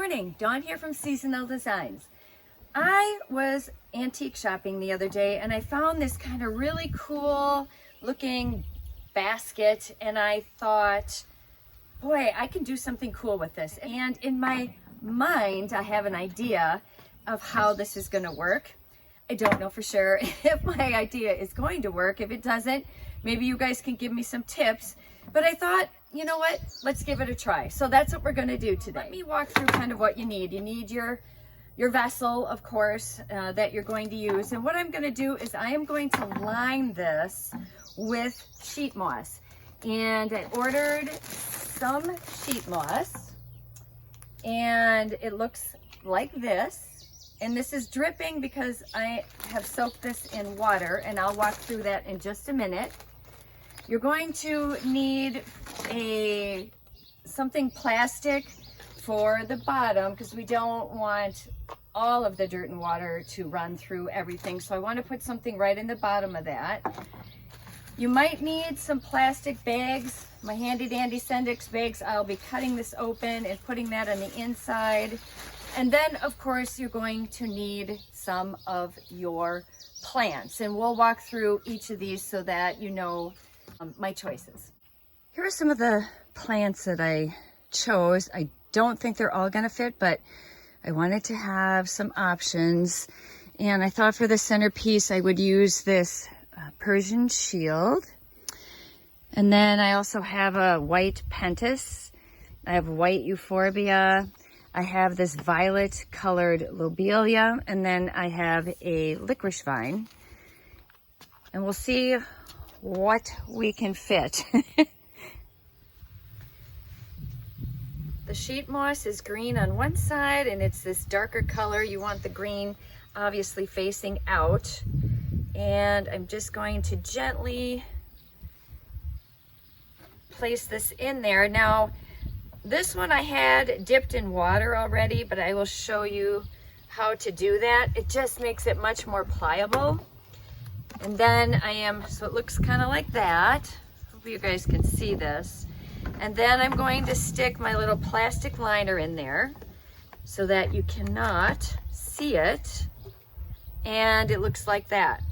morning, Dawn here from Seasonal Designs. I was antique shopping the other day and I found this kind of really cool looking basket, and I thought, boy, I can do something cool with this. And in my mind, I have an idea of how this is going to work. I don't know for sure if my idea is going to work. If it doesn't, maybe you guys can give me some tips. But I thought, you know what? Let's give it a try. So that's what we're going to do today. Let me walk through kind of what you need. You need your vessel, of course, that you're going to use. And what I'm going to do is I am going to line this with sheet moss. And I ordered some sheet moss, and it looks like this. And this is dripping because I have soaked this in water, and I'll walk through that in just a minute. You're going to need something plastic for the bottom because we don't want all of the dirt and water to run through everything. So I want to put something right in the bottom of that. You might need some plastic bags, my handy dandy Sendix bags. I'll be cutting this open and putting that on the inside. And then of course you're going to need some of your plants, and we'll walk through each of these so that you know my choices. Here are some of the plants that I chose. I don't think they're all gonna fit, but I wanted to have some options. And I thought for the centerpiece, I would use this Persian Shield. And then I also have a white pentas. I have white euphorbia. I have this violet colored lobelia. And then I have a licorice vine. And we'll see what we can fit. The sheet moss is green on one side and it's this darker color. You want the green obviously facing out. And I'm just going to gently place this in there. Now, this one I had dipped in water already, but I will show you how to do that. It just makes it much more pliable. And then so it looks kind of like that. Hope you guys can see this. And then I'm going to stick my little plastic liner in there so that you cannot see it. And it looks like that.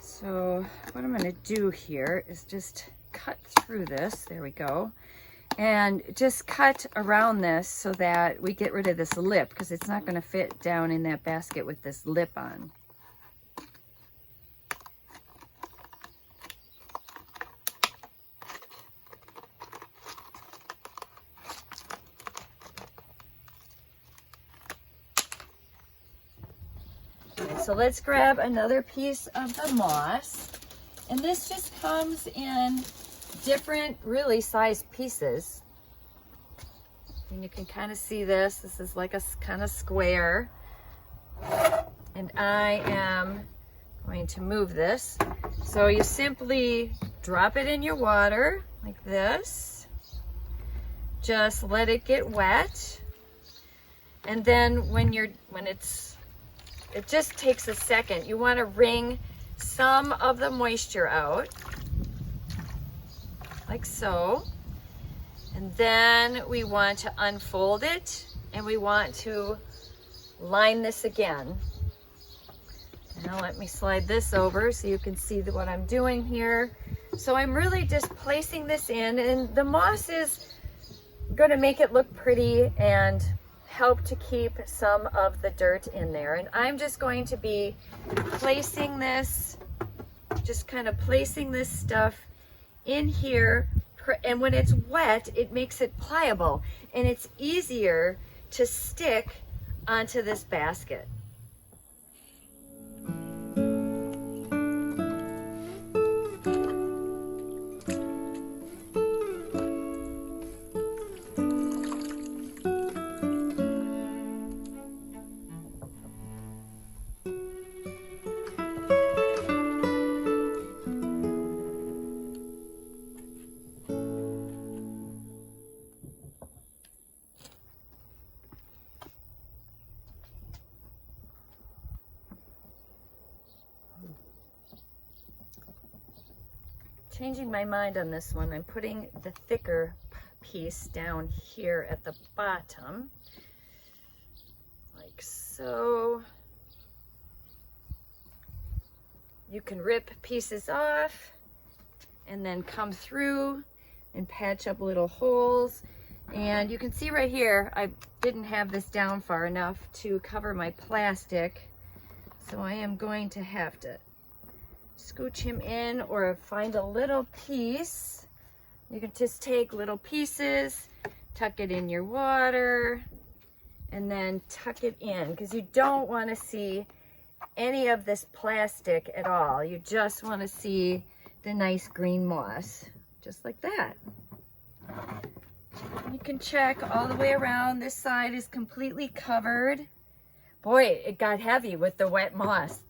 So what I'm going to do here is just cut through this. There we go. And just cut around this so that we get rid of this lip, because it's not going to fit down in that basket with this lip on. So let's grab another piece of the moss, and this just comes in different really sized pieces, and you can kind of see this is like a kind of square, and I am going to move this. So you simply drop it in your water like this, just let it get wet, and then it just takes a second. You want to wring some of the moisture out, like so. And then we want to unfold it, and we want to line this again. Now let me slide this over so you can see what I'm doing here. So I'm really just placing this in, and the moss is going to make it look pretty and help to keep some of the dirt in there. And I'm just going to be placing this, just kind of placing this stuff in here. And when it's wet, it makes it pliable and it's easier to stick onto this basket. Changing my mind on this one. I'm putting the thicker piece down here at the bottom, like so. You can rip pieces off and then come through and patch up little holes. And you can see right here, I didn't have this down far enough to cover my plastic. So I am going to have to scooch him in or find a little piece. You can just take little pieces, tuck it in your water, and then tuck it in, because you don't want to see any of this plastic at all. You just want to see the nice green moss, just like that. You can check all the way around. This side is completely covered. Boy, it got heavy with the wet moss.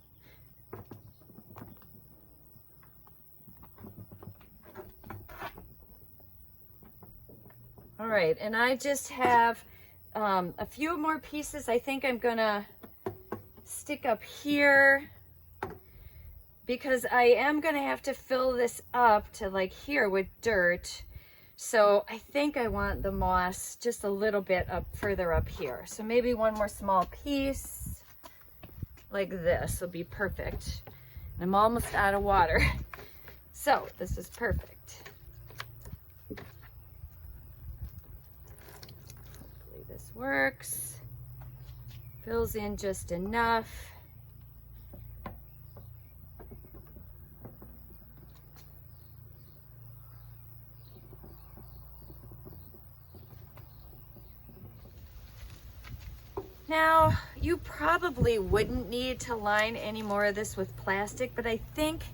All right, and I just have a few more pieces I think I'm gonna stick up here, because I am gonna have to fill this up to like here with dirt. So I think I want the moss just a little bit up further up here. So maybe one more small piece like this will be perfect. I'm almost out of water. So this is perfect. Hopefully this works. Fills in just enough. Now, you probably wouldn't need to line any more of this with plastic, but I think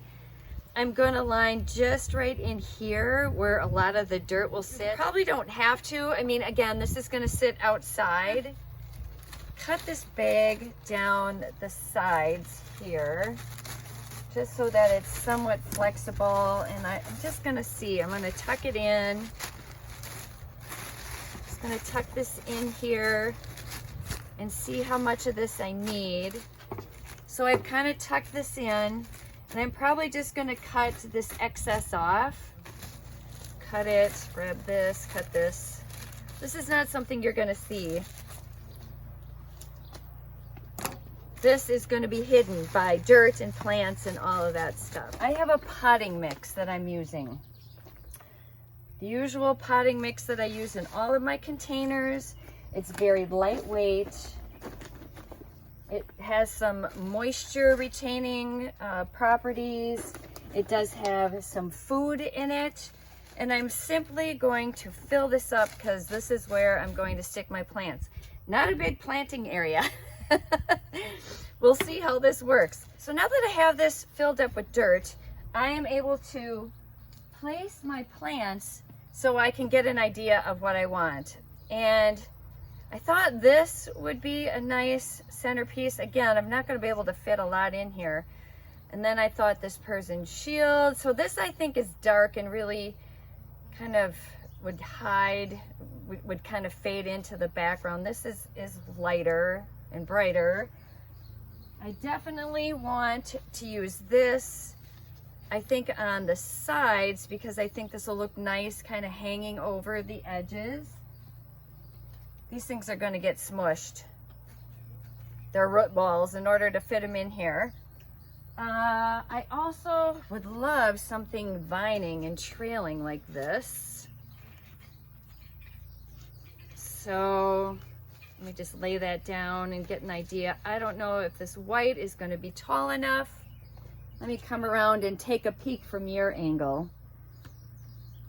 I'm gonna line just right in here where a lot of the dirt will sit. You probably don't have to. I mean, again, this is gonna sit outside. Cut this bag down the sides here, just so that it's somewhat flexible. And I'm just gonna see, I'm gonna tuck it in. Just gonna tuck this in here and see how much of this I need. So I've kind of tucked this in, and I'm probably just gonna cut this excess off. Cut it, grab this, cut this. This is not something you're gonna see. This is gonna be hidden by dirt and plants and all of that stuff. I have a potting mix that I'm using. The usual potting mix that I use in all of my containers. It's very lightweight. It has some moisture retaining properties. It does have some food in it. And I'm simply going to fill this up because this is where I'm going to stick my plants. Not a big planting area. We'll see how this works. So now that I have this filled up with dirt, I am able to place my plants so I can get an idea of what I want. And I thought this would be a nice centerpiece. Again, I'm not going to be able to fit a lot in here. And then I thought this Persian Shield. So this I think is dark and really kind of would hide, would kind of fade into the background. This is lighter and brighter. I definitely want to use this, I think, on the sides, because I think this will look nice kind of hanging over the edges. These things are going to get smushed. They're root balls in order to fit them in here. I also would love something vining and trailing like this. So let me just lay that down and get an idea. I don't know if this white is going to be tall enough. Let me come around and take a peek from your angle.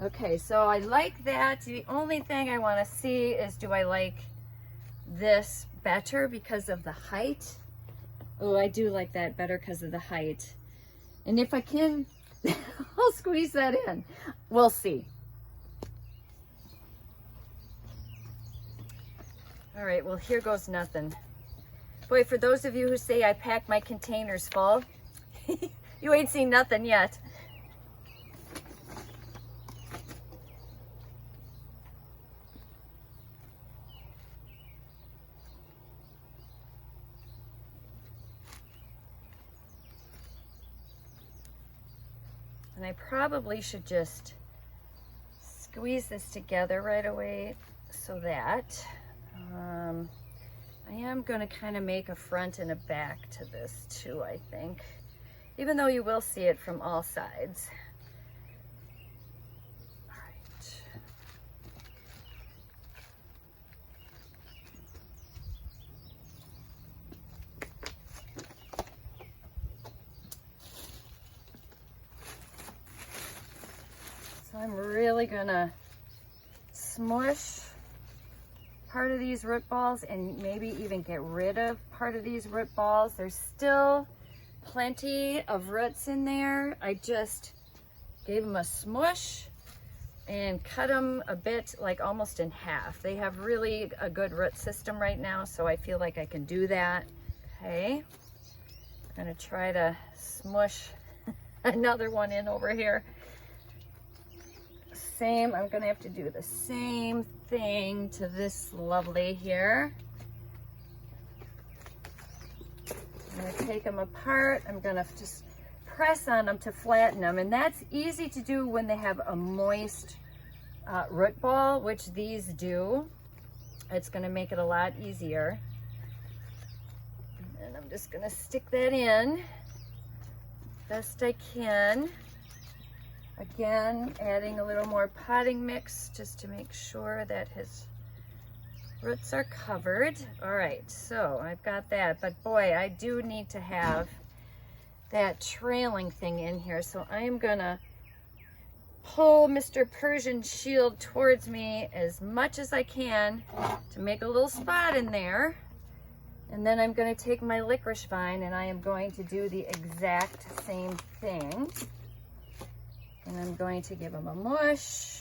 Okay, so I like that. The only thing I want to see is, do I like this better because of the height? Oh, I do like that better because of the height. And if I can, I'll squeeze that in. We'll see. All right, well, here goes nothing. Boy, for those of you who say I pack my containers full, you ain't seen nothing yet. And I probably should just squeeze this together right away so that I am going to kind of make a front and a back to this too, I think, even though you will see it from all sides. All right. So I'm really going to smush part of these root balls and maybe even get rid of part of these root balls. There's still plenty of roots in there. I just gave them a smush and cut them a bit, like almost in half. They have really a good root system right now, so I feel like I can do that. Okay, I'm gonna try to smush another one in over here. Same, I'm gonna have to do the same thing to this lovely here. I'm gonna take them apart. I'm gonna just press on them to flatten them, and that's easy to do when they have a moist root ball, which these do. It's gonna make it a lot easier. And I'm just gonna stick that in best I can. Again, adding a little more potting mix just to make sure that his roots are covered. All right, so I've got that, but boy, I do need to have that trailing thing in here. So I am gonna pull Mr. Persian Shield towards me as much as I can to make a little spot in there. And then I'm gonna take my licorice vine and I am going to do the exact same thing. And I'm going to give him a mush.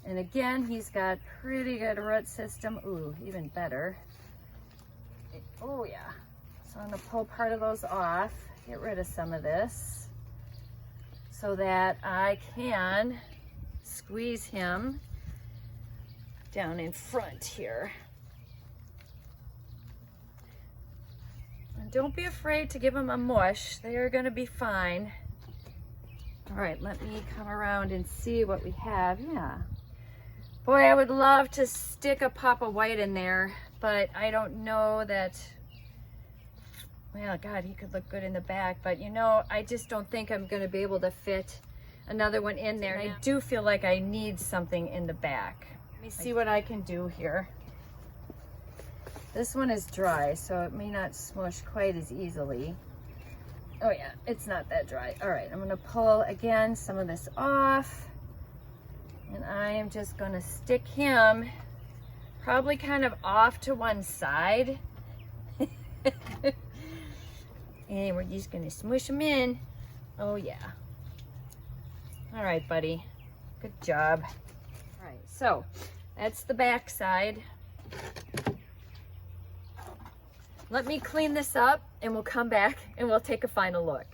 And again, he's got pretty good root system. Ooh, even better. Oh yeah. So I'm gonna pull part of those off, get rid of some of this, so that I can squeeze him down in front here. And don't be afraid to give him a mush. They are gonna be fine. All right, let me come around and see what we have. Yeah. Boy, I would love to stick a pop of white in there, but I don't know that, well, God, he could look good in the back, but you know, I just don't think I'm gonna be able to fit another one in there. And I do feel like I need something in the back. Let me see what I can do here. This one is dry, so it may not smush quite as easily. Oh yeah, it's not that dry. All right, I'm gonna pull again some of this off, and I am just gonna stick him probably kind of off to one side. And we're just gonna smush him in. Oh yeah. All right, buddy, good job. All right, so that's the back side. Let me clean this up and we'll come back and we'll take a final look.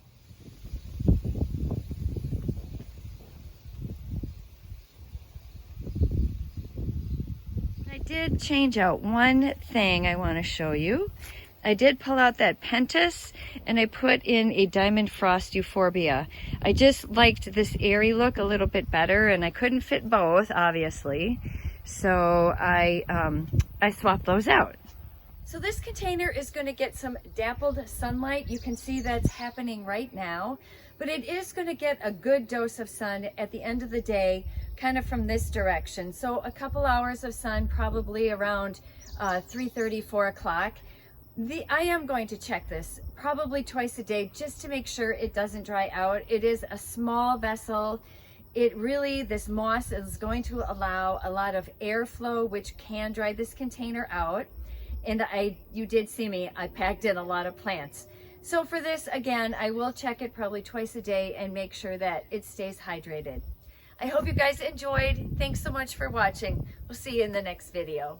I did change out one thing I want to show you. I did pull out that pentas and I put in a diamond frost euphorbia. I just liked this airy look a little bit better, and I couldn't fit both, obviously. So I swapped those out. So this container is going to get some dappled sunlight. You can see that's happening right now, but it is going to get a good dose of sun at the end of the day, kind of from this direction. So a couple hours of sun, probably around 3:30, 4 o'clock. I am going to check this probably twice a day just to make sure it doesn't dry out. It is a small vessel. This moss is going to allow a lot of airflow, which can dry this container out. And you did see me, I packed in a lot of plants. So for this, again, I will check it probably twice a day and make sure that it stays hydrated. I hope you guys enjoyed. Thanks so much for watching. We'll see you in the next video.